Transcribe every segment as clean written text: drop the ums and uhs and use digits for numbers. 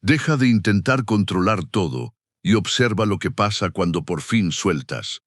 Deja de intentar controlar todo y observa lo que pasa cuando por fin sueltas.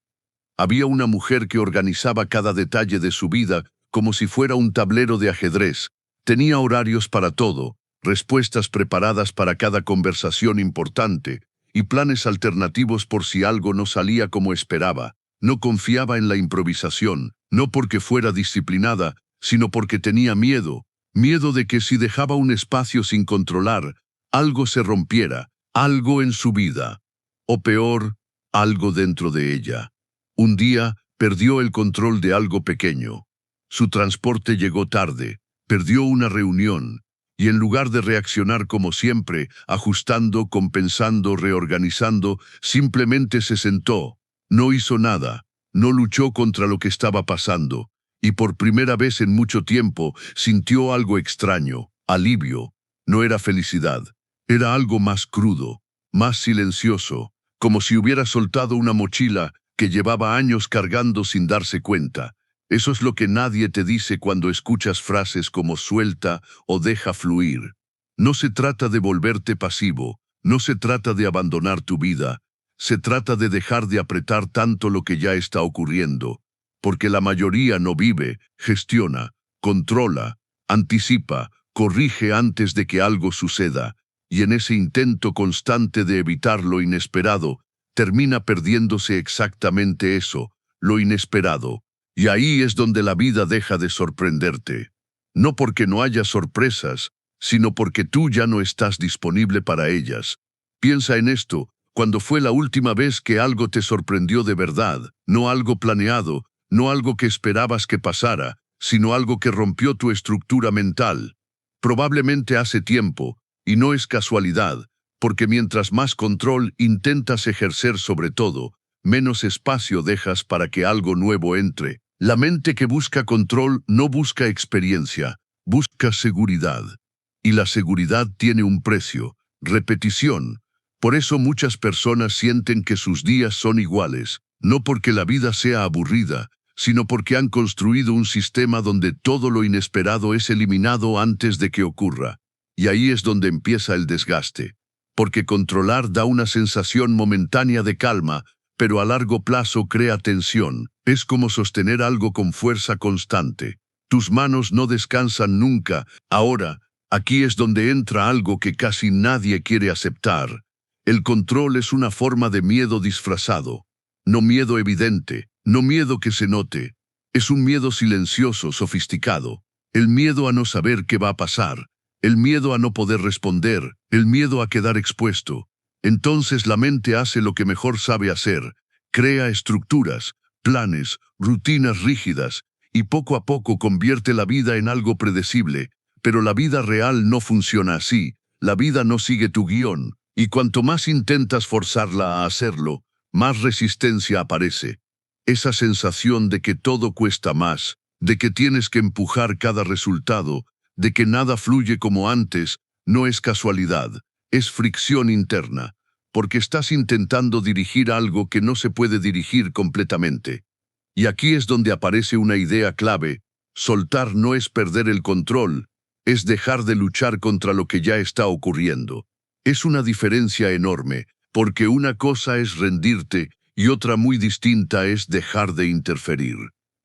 Había una mujer que organizaba cada detalle de su vida como si fuera un tablero de ajedrez. Tenía horarios para todo, respuestas preparadas para cada conversación importante y planes alternativos por si algo no salía como esperaba. No confiaba en la improvisación, no porque fuera disciplinada, sino porque tenía miedo. Miedo de que si dejaba un espacio sin controlar, algo se rompiera, algo en su vida. O peor, algo dentro de ella. Un día, perdió el control de algo pequeño. Su transporte llegó tarde, perdió una reunión, y en lugar de reaccionar como siempre, ajustando, compensando, reorganizando, simplemente se sentó. No hizo nada, no luchó contra lo que estaba pasando, y por primera vez en mucho tiempo sintió algo extraño, alivio. No era felicidad, era algo más crudo, más silencioso, como si hubiera soltado una mochila que llevaba años cargando sin darse cuenta. Eso es lo que nadie te dice cuando escuchas frases como suelta o deja fluir. No se trata de volverte pasivo, no se trata de abandonar tu vida, se trata de dejar de apretar tanto lo que ya está ocurriendo, porque la mayoría no vive, gestiona, controla, anticipa, corrige antes de que algo suceda, y en ese intento constante de evitar lo inesperado, termina perdiéndose exactamente eso, lo inesperado. Y ahí es donde la vida deja de sorprenderte. No porque no haya sorpresas, sino porque tú ya no estás disponible para ellas. Piensa en esto, cuando fue la última vez que algo te sorprendió de verdad, no algo planeado, no algo que esperabas que pasara, sino algo que rompió tu estructura mental. Probablemente hace tiempo, y no es casualidad, porque mientras más control intentas ejercer sobre todo, menos espacio dejas para que algo nuevo entre. La mente que busca control no busca experiencia, busca seguridad. Y la seguridad tiene un precio, repetición. Por eso muchas personas sienten que sus días son iguales, no porque la vida sea aburrida, sino porque han construido un sistema donde todo lo inesperado es eliminado antes de que ocurra. Y ahí es donde empieza el desgaste. Porque controlar da una sensación momentánea de calma, pero a largo plazo crea tensión. Es como sostener algo con fuerza constante. Tus manos no descansan nunca. Ahora, aquí es donde entra algo que casi nadie quiere aceptar. El control es una forma de miedo disfrazado. No miedo evidente, no miedo que se note. Es un miedo silencioso, sofisticado. El miedo a no saber qué va a pasar. El miedo a no poder responder. El miedo a quedar expuesto. Entonces la mente hace lo que mejor sabe hacer. Crea estructuras, planes, rutinas rígidas, y poco a poco convierte la vida en algo predecible. Pero la vida real no funciona así. La vida no sigue tu guión, y cuanto más intentas forzarla a hacerlo, más resistencia aparece. Esa sensación de que todo cuesta más, de que tienes que empujar cada resultado, de que nada fluye como antes, no es casualidad, es fricción interna, porque estás intentando dirigir algo que no se puede dirigir completamente. Y aquí es donde aparece una idea clave: soltar no es perder el control, es dejar de luchar contra lo que ya está ocurriendo. Es una diferencia enorme, porque una cosa es rendirte y otra muy distinta es dejar de interferir.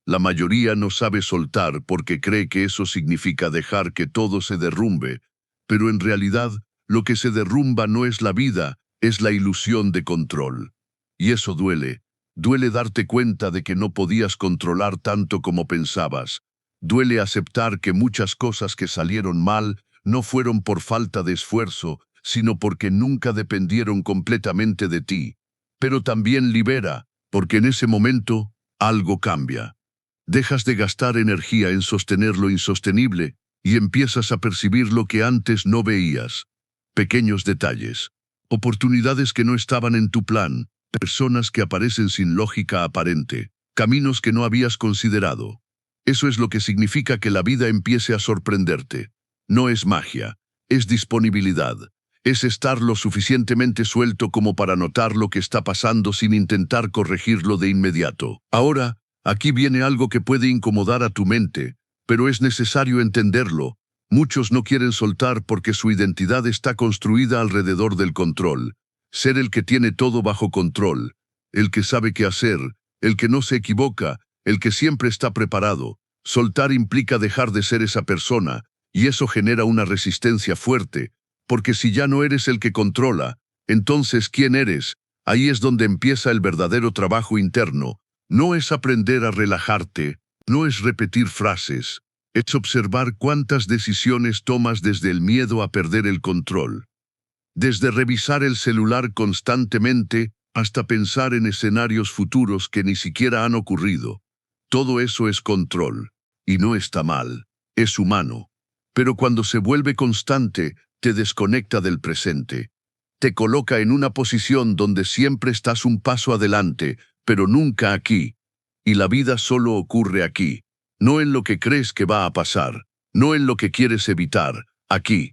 La mayoría no sabe soltar porque cree que eso significa dejar que todo se derrumbe, pero en realidad lo que se derrumba no es la vida, es la ilusión de control. Y eso duele. Duele darte cuenta de que no podías controlar tanto como pensabas. Duele aceptar que muchas cosas que salieron mal no fueron por falta de esfuerzo, sino porque nunca dependieron completamente de ti. Pero también libera, porque en ese momento algo cambia. Dejas de gastar energía en sostener lo insostenible y empiezas a percibir lo que antes no veías. Pequeños detalles, oportunidades que no estaban en tu plan, personas que aparecen sin lógica aparente, caminos que no habías considerado. Eso es lo que significa que la vida empiece a sorprenderte. No es magia, es disponibilidad. Es estar lo suficientemente suelto como para notar lo que está pasando sin intentar corregirlo de inmediato. Ahora, aquí viene algo que puede incomodar a tu mente, pero es necesario entenderlo. Muchos no quieren soltar porque su identidad está construida alrededor del control. Ser el que tiene todo bajo control, el que sabe qué hacer, el que no se equivoca, el que siempre está preparado. Soltar implica dejar de ser esa persona, y eso genera una resistencia fuerte, porque si ya no eres el que controla, entonces ¿quién eres? Ahí es donde empieza el verdadero trabajo interno. No es aprender a relajarte, no es repetir frases, es observar cuántas decisiones tomas desde el miedo a perder el control. Desde revisar el celular constantemente hasta pensar en escenarios futuros que ni siquiera han ocurrido. Todo eso es control, y no está mal, es humano. Pero cuando se vuelve constante, te desconecta del presente. Te coloca en una posición donde siempre estás un paso adelante, pero nunca aquí. Y la vida solo ocurre aquí, no en lo que crees que va a pasar, no en lo que quieres evitar, aquí.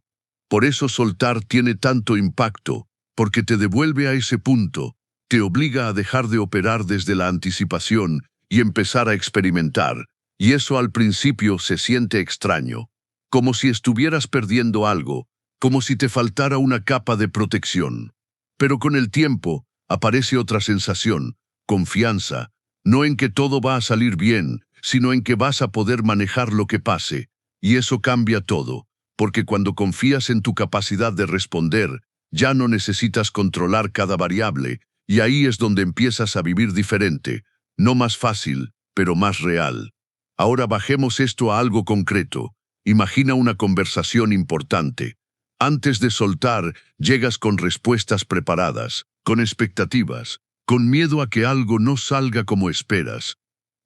Por eso soltar tiene tanto impacto, porque te devuelve a ese punto, te obliga a dejar de operar desde la anticipación y empezar a experimentar, y eso al principio se siente extraño, como si estuvieras perdiendo algo, como si te faltara una capa de protección. Pero con el tiempo, aparece otra sensación, confianza, no en que todo va a salir bien, sino en que vas a poder manejar lo que pase, y eso cambia todo, porque cuando confías en tu capacidad de responder, ya no necesitas controlar cada variable, y ahí es donde empiezas a vivir diferente, no más fácil, pero más real. Ahora bajemos esto a algo concreto. Imagina una conversación importante. Antes de soltar, llegas con respuestas preparadas, con expectativas, con miedo a que algo no salga como esperas.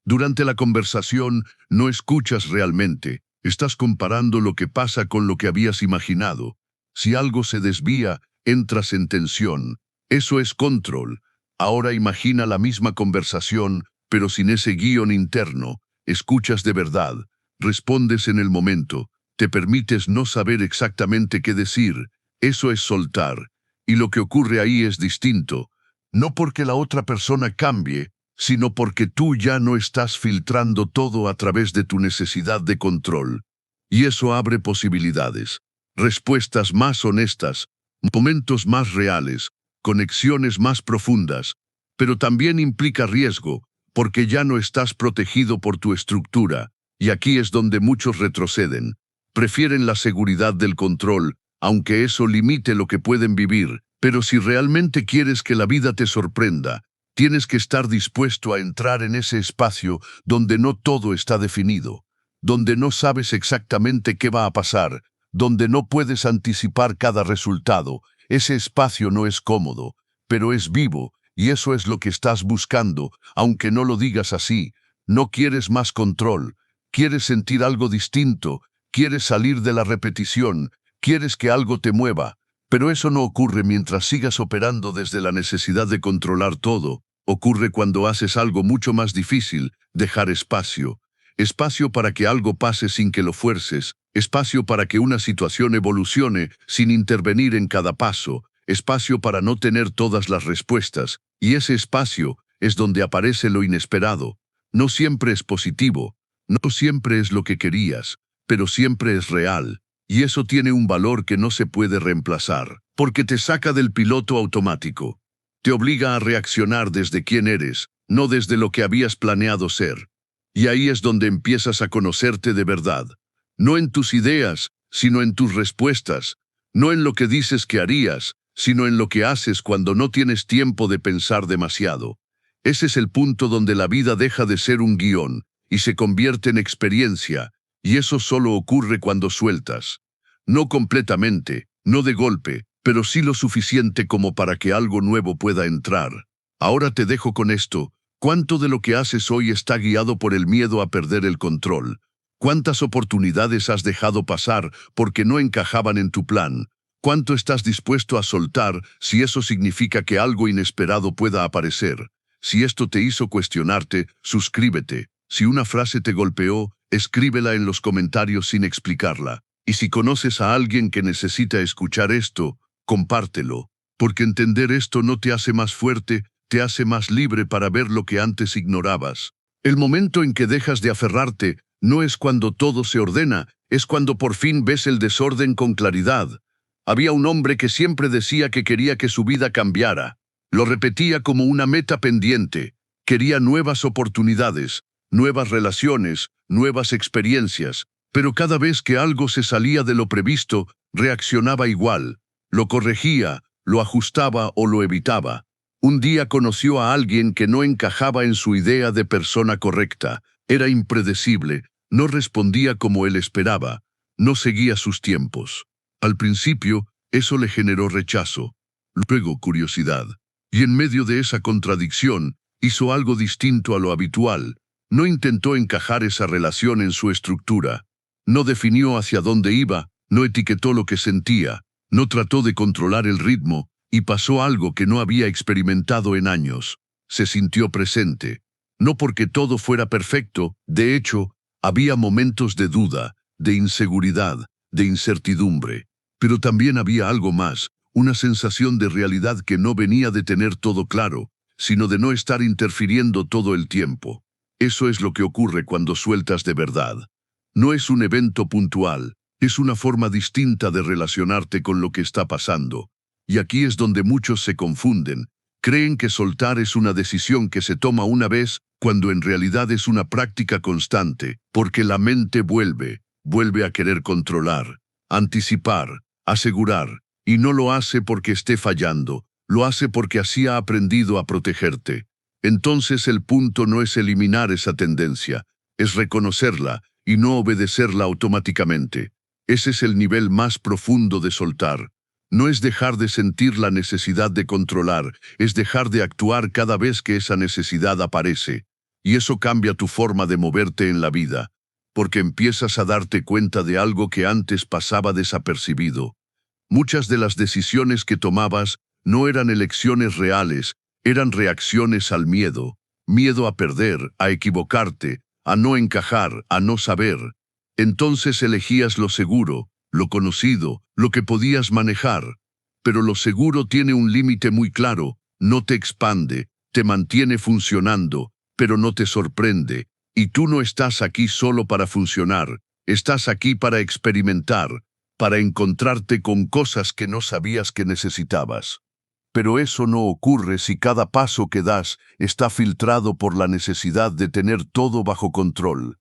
Durante la conversación, no escuchas realmente, estás comparando lo que pasa con lo que habías imaginado. Si algo se desvía, entras en tensión. Eso es control. Ahora imagina la misma conversación, pero sin ese guión interno. Escuchas de verdad, respondes en el momento, te permites no saber exactamente qué decir. Eso es soltar. Y lo que ocurre ahí es distinto. No porque la otra persona cambie, sino porque tú ya no estás filtrando todo a través de tu necesidad de control. Y eso abre posibilidades, respuestas más honestas, momentos más reales, conexiones más profundas, pero también implica riesgo, porque ya no estás protegido por tu estructura, y aquí es donde muchos retroceden. Prefieren la seguridad del control, aunque eso limite lo que pueden vivir, pero si realmente quieres que la vida te sorprenda, tienes que estar dispuesto a entrar en ese espacio donde no todo está definido, donde no sabes exactamente qué va a pasar, donde no puedes anticipar cada resultado. Ese espacio no es cómodo, pero es vivo, y eso es lo que estás buscando, aunque no lo digas así. No quieres más control, quieres sentir algo distinto, quieres salir de la repetición, quieres que algo te mueva. Pero eso no ocurre mientras sigas operando desde la necesidad de controlar todo. Ocurre cuando haces algo mucho más difícil, dejar espacio. Espacio para que algo pase sin que lo fuerces. Espacio para que una situación evolucione sin intervenir en cada paso. Espacio para no tener todas las respuestas. Y ese espacio es donde aparece lo inesperado. No siempre es positivo. No siempre es lo que querías. Pero siempre es real. Y eso tiene un valor que no se puede reemplazar, porque te saca del piloto automático. Te obliga a reaccionar desde quién eres, no desde lo que habías planeado ser. Y ahí es donde empiezas a conocerte de verdad. No en tus ideas, sino en tus respuestas. No en lo que dices que harías, sino en lo que haces cuando no tienes tiempo de pensar demasiado. Ese es el punto donde la vida deja de ser un guión y se convierte en experiencia. Y eso solo ocurre cuando sueltas. No completamente, no de golpe, pero sí lo suficiente como para que algo nuevo pueda entrar. Ahora te dejo con esto. ¿Cuánto de lo que haces hoy está guiado por el miedo a perder el control? ¿Cuántas oportunidades has dejado pasar porque no encajaban en tu plan? ¿Cuánto estás dispuesto a soltar si eso significa que algo inesperado pueda aparecer? Si esto te hizo cuestionarte, suscríbete. Si una frase te golpeó, escríbela en los comentarios sin explicarla. Y si conoces a alguien que necesita escuchar esto, compártelo. Porque entender esto no te hace más fuerte, te hace más libre para ver lo que antes ignorabas. El momento en que dejas de aferrarte no es cuando todo se ordena, es cuando por fin ves el desorden con claridad. Había un hombre que siempre decía que quería que su vida cambiara. Lo repetía como una meta pendiente. Quería nuevas oportunidades, nuevas relaciones, nuevas experiencias. Pero cada vez que algo se salía de lo previsto, reaccionaba igual. Lo corregía, lo ajustaba o lo evitaba. Un día conoció a alguien que no encajaba en su idea de persona correcta. Era impredecible, no respondía como él esperaba, no seguía sus tiempos. Al principio, eso le generó rechazo, luego curiosidad. Y en medio de esa contradicción, hizo algo distinto a lo habitual. No intentó encajar esa relación en su estructura. No definió hacia dónde iba, no etiquetó lo que sentía, no trató de controlar el ritmo, y pasó algo que no había experimentado en años. Se sintió presente. No porque todo fuera perfecto, de hecho, había momentos de duda, de inseguridad, de incertidumbre. Pero también había algo más, una sensación de realidad que no venía de tener todo claro, sino de no estar interfiriendo todo el tiempo. Eso es lo que ocurre cuando sueltas de verdad. No es un evento puntual, es una forma distinta de relacionarte con lo que está pasando. Y aquí es donde muchos se confunden. Creen que soltar es una decisión que se toma una vez, cuando en realidad es una práctica constante, porque la mente vuelve a querer controlar, anticipar, asegurar, y no lo hace porque esté fallando, lo hace porque así ha aprendido a protegerte. Entonces el punto no es eliminar esa tendencia, es reconocerla y no obedecerla automáticamente. Ese es el nivel más profundo de soltar. No es dejar de sentir la necesidad de controlar, es dejar de actuar cada vez que esa necesidad aparece. Y eso cambia tu forma de moverte en la vida, porque empiezas a darte cuenta de algo que antes pasaba desapercibido. Muchas de las decisiones que tomabas no eran elecciones reales, eran reacciones al miedo. Miedo a perder, a equivocarte, a no encajar, a no saber. Entonces elegías lo seguro, lo conocido, lo que podías manejar. Pero lo seguro tiene un límite muy claro, no te expande, te mantiene funcionando, pero no te sorprende. Y tú no estás aquí solo para funcionar, estás aquí para experimentar, para encontrarte con cosas que no sabías que necesitabas. Pero eso no ocurre si cada paso que das está filtrado por la necesidad de tener todo bajo control.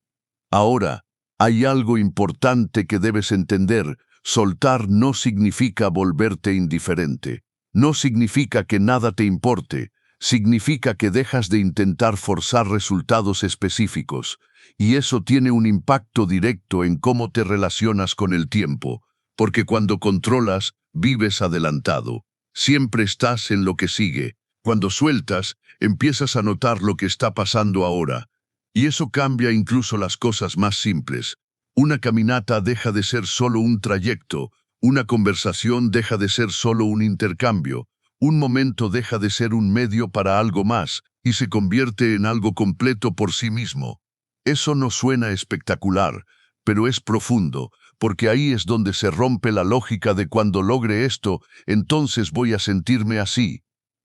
Ahora, hay algo importante que debes entender. Soltar no significa volverte indiferente. No significa que nada te importe. Significa que dejas de intentar forzar resultados específicos. Y eso tiene un impacto directo en cómo te relacionas con el tiempo. Porque cuando controlas, vives adelantado. Siempre estás en lo que sigue. Cuando sueltas, empiezas a notar lo que está pasando ahora. Y eso cambia incluso las cosas más simples. Una caminata deja de ser solo un trayecto, una conversación deja de ser solo un intercambio, un momento deja de ser un medio para algo más y se convierte en algo completo por sí mismo. Eso no suena espectacular, pero es profundo, porque ahí es donde se rompe la lógica de cuando logre esto, entonces voy a sentirme así.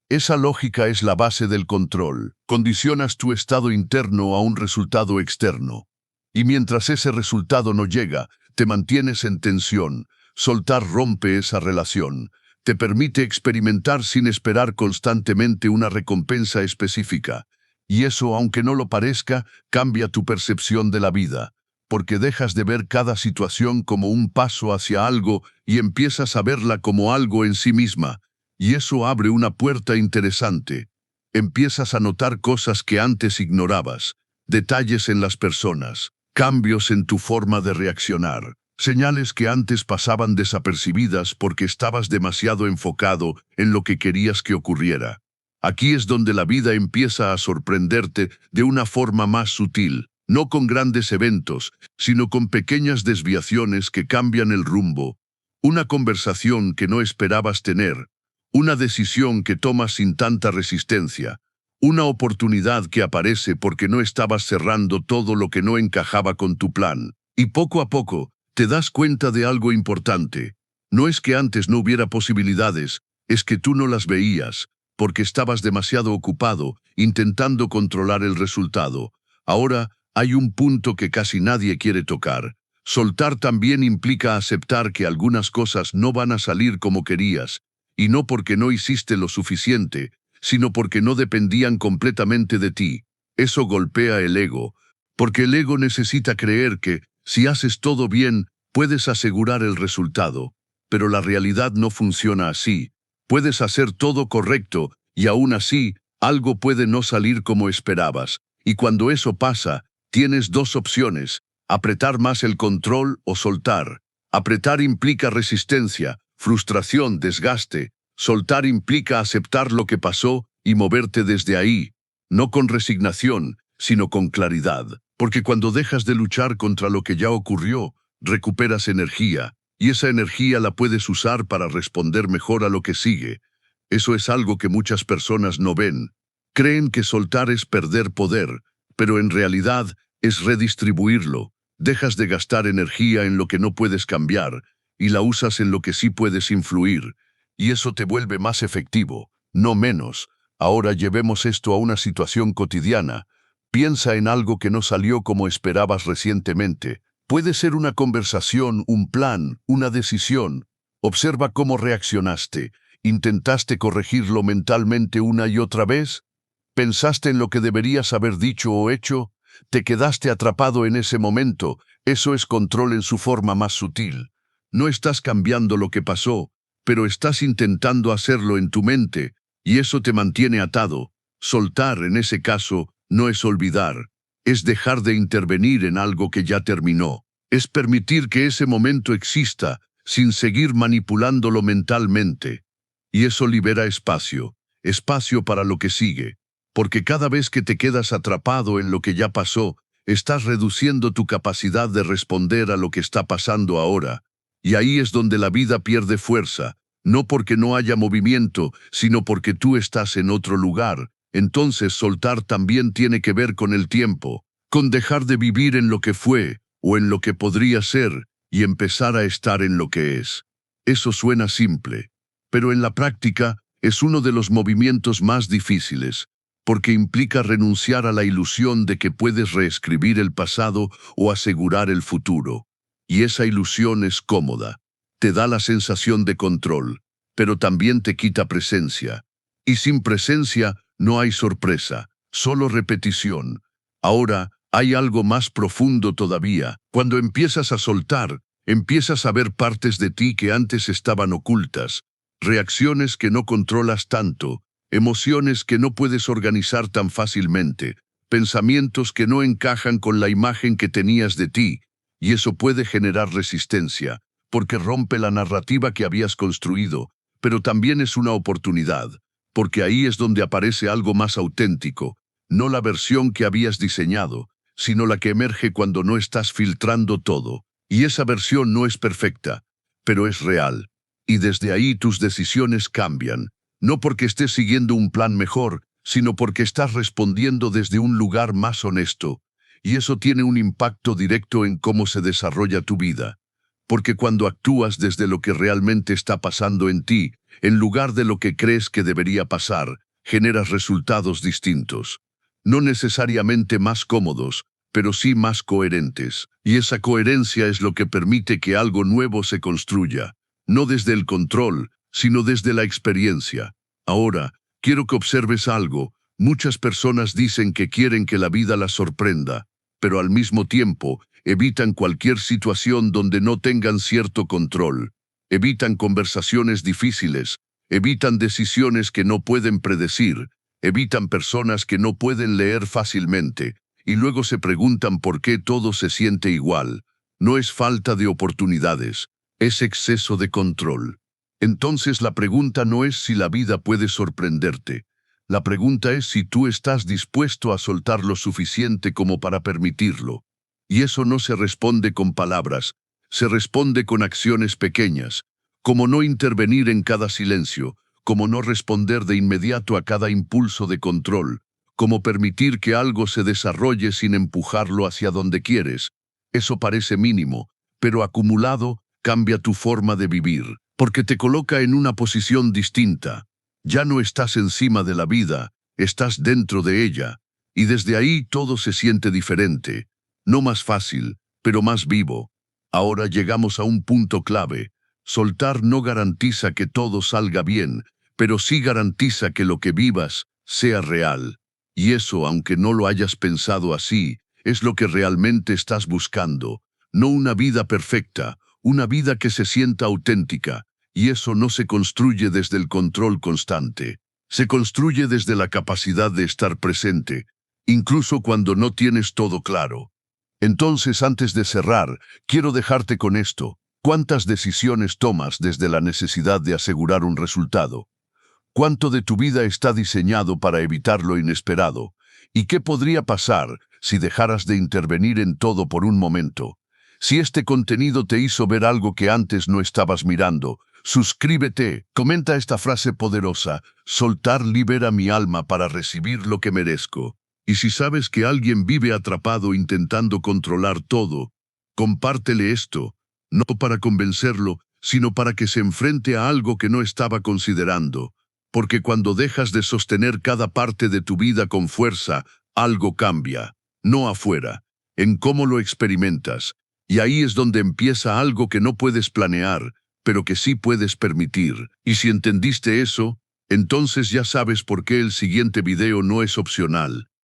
Esa lógica es la base del control. Condicionas tu estado interno a un resultado externo. Y mientras ese resultado no llega, te mantienes en tensión. Soltar rompe esa relación. Te permite experimentar sin esperar constantemente una recompensa específica. Y eso, aunque no lo parezca, cambia tu percepción de la vida. Porque dejas de ver cada situación como un paso hacia algo y empiezas a verla como algo en sí misma. Y eso abre una puerta interesante. Empiezas a notar cosas que antes ignorabas, detalles en las personas, cambios en tu forma de reaccionar, señales que antes pasaban desapercibidas porque estabas demasiado enfocado en lo que querías que ocurriera. Aquí es donde la vida empieza a sorprenderte de una forma más sutil, no con grandes eventos, sino con pequeñas desviaciones que cambian el rumbo. Una conversación que no esperabas tener, una decisión que tomas sin tanta resistencia, una oportunidad que aparece porque no estabas cerrando todo lo que no encajaba con tu plan. Y poco a poco, te das cuenta de algo importante. No es que antes no hubiera posibilidades, es que tú no las veías, porque estabas demasiado ocupado, intentando controlar el resultado. Ahora, hay un punto que casi nadie quiere tocar. Soltar también implica aceptar que algunas cosas no van a salir como querías, y no porque no hiciste lo suficiente, sino porque no dependían completamente de ti. Eso golpea el ego, porque el ego necesita creer que, si haces todo bien, puedes asegurar el resultado. Pero la realidad no funciona así. Puedes hacer todo correcto, y aún así, algo puede no salir como esperabas. Y cuando eso pasa, tienes dos opciones: apretar más el control o soltar. Apretar implica resistencia, frustración, desgaste. Soltar implica aceptar lo que pasó y moverte desde ahí, no con resignación, sino con claridad. Porque cuando dejas de luchar contra lo que ya ocurrió, recuperas energía, y esa energía la puedes usar para responder mejor a lo que sigue. Eso es algo que muchas personas no ven. Creen que soltar es perder poder, pero en realidad es redistribuirlo. Dejas de gastar energía en lo que no puedes cambiar y la usas en lo que sí puedes influir. Y eso te vuelve más efectivo, no menos. Ahora llevemos esto a una situación cotidiana. Piensa en algo que no salió como esperabas recientemente. Puede ser una conversación, un plan, una decisión. Observa cómo reaccionaste. ¿Intentaste corregirlo mentalmente una y otra vez? ¿Pensaste en lo que deberías haber dicho o hecho? ¿Te quedaste atrapado en ese momento? Eso es control en su forma más sutil. No estás cambiando lo que pasó, pero estás intentando hacerlo en tu mente, y eso te mantiene atado. Soltar, en ese caso, no es olvidar. Es dejar de intervenir en algo que ya terminó. Es permitir que ese momento exista, sin seguir manipulándolo mentalmente. Y eso libera espacio para lo que sigue. Porque cada vez que te quedas atrapado en lo que ya pasó, estás reduciendo tu capacidad de responder a lo que está pasando ahora. Y ahí es donde la vida pierde fuerza, no porque no haya movimiento, sino porque tú estás en otro lugar. Entonces soltar también tiene que ver con el tiempo, con dejar de vivir en lo que fue, o en lo que podría ser, y empezar a estar en lo que es. Eso suena simple, pero en la práctica es uno de los movimientos más difíciles, porque implica renunciar a la ilusión de que puedes reescribir el pasado o asegurar el futuro. Y esa ilusión es cómoda, te da la sensación de control, pero también te quita presencia. Y sin presencia no hay sorpresa, solo repetición. Ahora, hay algo más profundo todavía. Cuando empiezas a soltar, empiezas a ver partes de ti que antes estaban ocultas, reacciones que no controlas tanto, emociones que no puedes organizar tan fácilmente, pensamientos que no encajan con la imagen que tenías de ti, y eso puede generar resistencia, porque rompe la narrativa que habías construido, pero también es una oportunidad, porque ahí es donde aparece algo más auténtico, no la versión que habías diseñado, sino la que emerge cuando no estás filtrando todo, y esa versión no es perfecta, pero es real, y desde ahí tus decisiones cambian. No porque estés siguiendo un plan mejor, sino porque estás respondiendo desde un lugar más honesto, y eso tiene un impacto directo en cómo se desarrolla tu vida. Porque cuando actúas desde lo que realmente está pasando en ti, en lugar de lo que crees que debería pasar, generas resultados distintos. No necesariamente más cómodos, pero sí más coherentes. Y esa coherencia es lo que permite que algo nuevo se construya, no desde el control, sino desde la experiencia. Ahora, quiero que observes algo. Muchas personas dicen que quieren que la vida las sorprenda, pero al mismo tiempo evitan cualquier situación donde no tengan cierto control. Evitan conversaciones difíciles, evitan decisiones que no pueden predecir, evitan personas que no pueden leer fácilmente, y luego se preguntan por qué todo se siente igual. No es falta de oportunidades, es exceso de control. Entonces la pregunta no es si la vida puede sorprenderte. La pregunta es si tú estás dispuesto a soltar lo suficiente como para permitirlo. Y eso no se responde con palabras, se responde con acciones pequeñas, como no intervenir en cada silencio, como no responder de inmediato a cada impulso de control, como permitir que algo se desarrolle sin empujarlo hacia donde quieres. Eso parece mínimo, pero acumulado cambia tu forma de vivir, porque te coloca en una posición distinta. Ya no estás encima de la vida, estás dentro de ella, y desde ahí todo se siente diferente, no más fácil, pero más vivo. Ahora llegamos a un punto clave. Soltar no garantiza que todo salga bien, pero sí garantiza que lo que vivas sea real. Y eso, aunque no lo hayas pensado así, es lo que realmente estás buscando. No una vida perfecta, una vida que se sienta auténtica. Y eso no se construye desde el control constante. Se construye desde la capacidad de estar presente, incluso cuando no tienes todo claro. Entonces, antes de cerrar, quiero dejarte con esto. ¿Cuántas decisiones tomas desde la necesidad de asegurar un resultado? ¿Cuánto de tu vida está diseñado para evitar lo inesperado? ¿Y qué podría pasar si dejaras de intervenir en todo por un momento? Si este contenido te hizo ver algo que antes no estabas mirando, suscríbete, comenta esta frase poderosa: soltar libera mi alma para recibir lo que merezco. Y si sabes que alguien vive atrapado intentando controlar todo, compártele esto, no para convencerlo, sino para que se enfrente a algo que no estaba considerando. Porque cuando dejas de sostener cada parte de tu vida con fuerza, algo cambia, no afuera, en cómo lo experimentas. Y ahí es donde empieza algo que no puedes planear, pero que sí puedes permitir. Y si entendiste eso, entonces ya sabes por qué el siguiente video no es opcional.